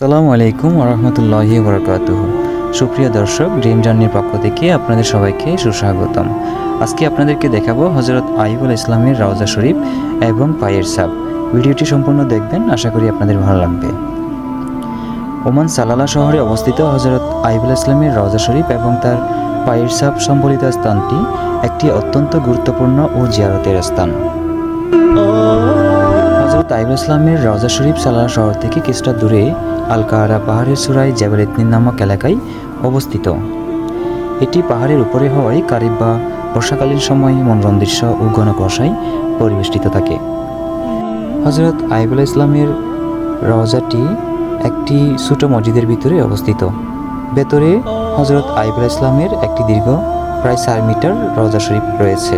আসসালামু আলাইকুম ওয়া রাহমাতুল্লাহি ওয়া বারাকাতুহু। সুপ্রিয় দর্শক, ড্রিম জার্নির পক্ষ থেকে আপনাদের সবাইকে সুস্বাগতম। আজকে আপনাদেরকে দেখাবো হযরত আইয়ুব আলাইহিস সালামের রওজা শরীফ এবং পায়ের ছাপ। ভিডিওটি সম্পূর্ণ দেখবেন, আশা করি আপনাদের ভালো লাগবে। ওমান সালালা শহরে অবস্থিত হযরত আইয়ুব আলাইহিস সালামের রওজা শরীফ এবং তার পায়ের ছাপ সম্বলিত স্থানটি একটি অত্যন্ত গুরুত্বপূর্ণ ও জিয়ারতের স্থান। হযরত আইয়ুব আলাইহিস সালামের রওজা শরীফ সালালা শহর থেকে কিছুটা দূরে আল কাহারা পাহাড়ের চূড়ায় জাবেল ইতনিন নামক এলাকায় অবস্থিত। এটি পাহাড়ের উপরে হওয়ায় কারিব বা বর্ষাকালীন সময়ে মনোরম দৃশ্য ও ঘন কুয়াশায় পরিবেষ্টিত থাকে। হযরত আইয়ুব আলাইহিস সালামের রওজাটি একটি ছোট মসজিদের ভিতরে অবস্থিত। ভেতরে হযরত আইয়ুব আলাইহিস সালামের একটি দীর্ঘ প্রায় 4 মিটার রওজা শরীফ রয়েছে,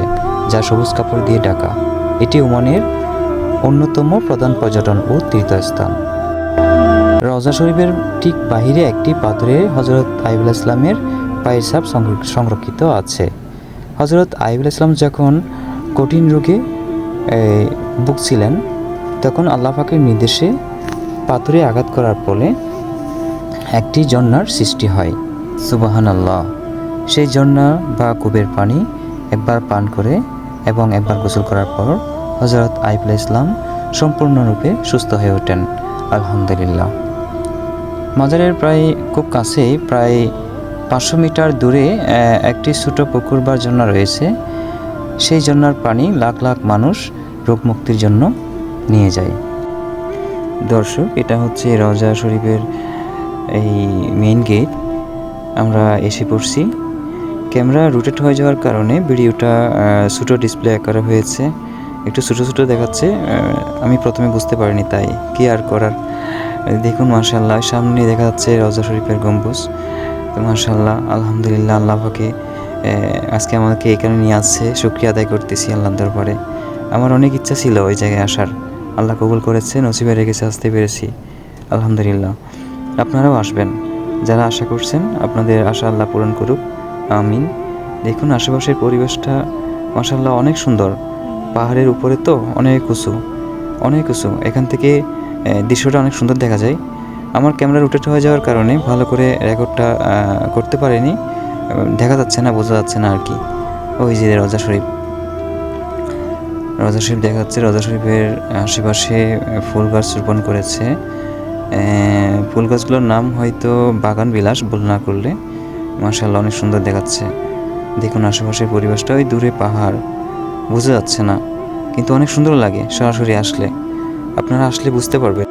যা সবুজ কাপড় দিয়ে ঢাকা। এটি ওমানের অন্যতম প্রধান পর্যটন ও তীর্থস্থান। রওজা শরীফের ঠিক বাহিরে একটি পাথরে হযরত আইয়ুব আলাইহিস সালামের পায়ের ছাপ সংরক্ষিত আছে। হযরত আইয়ুব আলাইহিস সালাম যখন কঠিন রোগে ভুগছিলেন, তখন আল্লাহ পাকের নির্দেশে পাথরে আঘাত করার ফলে একটি ঝর্ণার সৃষ্টি হয়। সুবহানাল্লাহ। সেই ঝর্ণা বা কূপের পানি একবার পান করে এবং একবার গোসল করার পর হযরত আইয়ুব আলাইহিস সালাম সম্পূর্ণরূপে সুস্থ হয়ে ওঠেন। আলহামদুলিল্লাহ। মাজারের খুব কাছেই প্রায় 500 মিটার দূরে একটি ছোট পুকুর বা ঝর্ণা রয়েছে। সেই ঝর্ণার পানি লাখ লাখ মানুষ রোগমুক্তির জন্য নিয়ে যায়। দর্শক, এটা হচ্ছে রওজা শরীফের এই মেইন গেট। আমরা এসে পড়ছি। ক্যামেরা রোটেট হয়ে যাওয়ার কারণে ভিডিওটা ছোট ডিসপ্লে আকারে হয়েছে, একটু ছোট ছোট দেখাচ্ছে। আমি প্রথমে বুঝতে পারিনি, তাই কি আর করার। দেখুন, মাশাআল্লাহ, সামনে দেখা যাচ্ছে রওজা শরীফের গম্বুজ। তো মাশাআল্লাহ, আলহামদুলিল্লাহ, আল্লাহ পাকে আজকে আমাকে এখানে নিয়ে আসছে। শুকরিয়া আদায় করতেছি আল্লাহর দরবারে। আমার অনেক ইচ্ছা ছিল ওই জায়গায় আসার, আল্লাহ কবুল করেছে, নসিবে রেখেছে, আসতে পেরেছি, আলহামদুলিল্লাহ। আপনারাও আসবেন, যারা আশা করছেন আপনাদের আশা আল্লাহ পূরণ করুক, আমিন। দেখুন আশেপাশের পরিবেশটা মাশাআল্লাহ অনেক সুন্দর। পাহাড়ের উপরে তো অনেক উঁচু। এখান থেকে দৃশ্যটা অনেক সুন্দর দেখা যায়। আমার ক্যামেরা রোটেট হয়ে যাওয়ার কারণে ভালো করে রেকর্ডটা করতে পারিনি, দেখা যাচ্ছে না, বোঝা যাচ্ছে না আর কি। ওই যে রওজা শরীফ দেখা যাচ্ছে। রওজা শরীফের আশেপাশে ফুল গাছ রোপণ করেছে। ফুল গাছগুলোর নাম হয়তো বাগান বিলাস, ভুল না করলে। মাশাআল্লাহ, অনেক সুন্দর দেখাচ্ছে। দেখুন আশেপাশের পরিবেশটা, ওই দূরে পাহাড়, বোঝা যাচ্ছে না, কিন্তু অনেক সুন্দর লাগে সরাসরি আসলে। আপনারা আসলে বুঝতে পারবেন,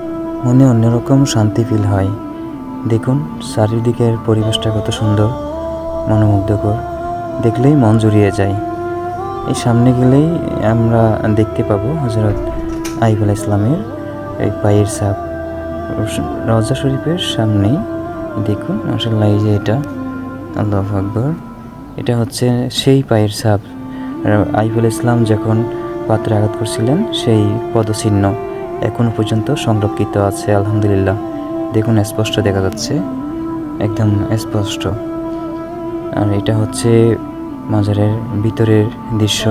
মনে অন্যরকম শান্তি ফিল হয়। দেখুন চারিদিকের পরিবেশটা কত সুন্দর, মনোমুগ্ধকর, দেখলেই মন জুড়িয়ে যায়। এই সামনে গেলেই আমরা দেখতে পাবো হযরত আইয়ুব আলাইহিস সালামের এই পায়ের ছাপ। রওজা শরীফের সামনেই দেখুন মাশাআল্লাহ, এই যে এটা, আল্লাহু আকবার, এটা হচ্ছে সেই পায়ের ছাপ। আইয়ুব আলাইহিস সালাম যখন পাত্রে আঘাত করছিলেন, সেই পদচিহ্ন এখনো পর্যন্ত সংরক্ষিত আছে, আলহামদুলিল্লাহ। দেখুন স্পষ্ট দেখা যাচ্ছে, একদম স্পষ্ট। আর এটা হচ্ছে মাজারের ভিতরের দৃশ্য।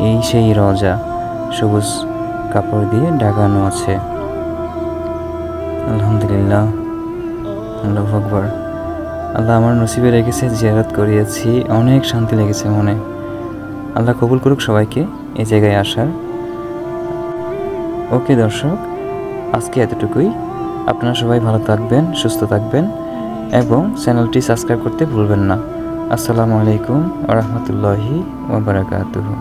এই সেই রওজা, সবুজ কাপড় দিয়ে ঢাকানো আছে, আলহামদুলিল্লাহ, আল্লাহু আকবার। আল্লাহ আমার নসিবে রেখেছে, জিয়ারত করিয়েছি, অনেক শান্তি লেগেছে মনে। আল্লাহ কবুল করুক সবাইকে এই জায়গায় আসার। ওকে দর্শক, আজকে এতটুকুই। আপনারা সবাই ভালো থাকবেন, সুস্থ থাকবেন এবং চ্যানেলটি সাবস্ক্রাইব করতে ভুলবেন না। আসসালামু আলাইকুম ওয়া রাহমাতুল্লাহি ওয়া বারাকাতুহু।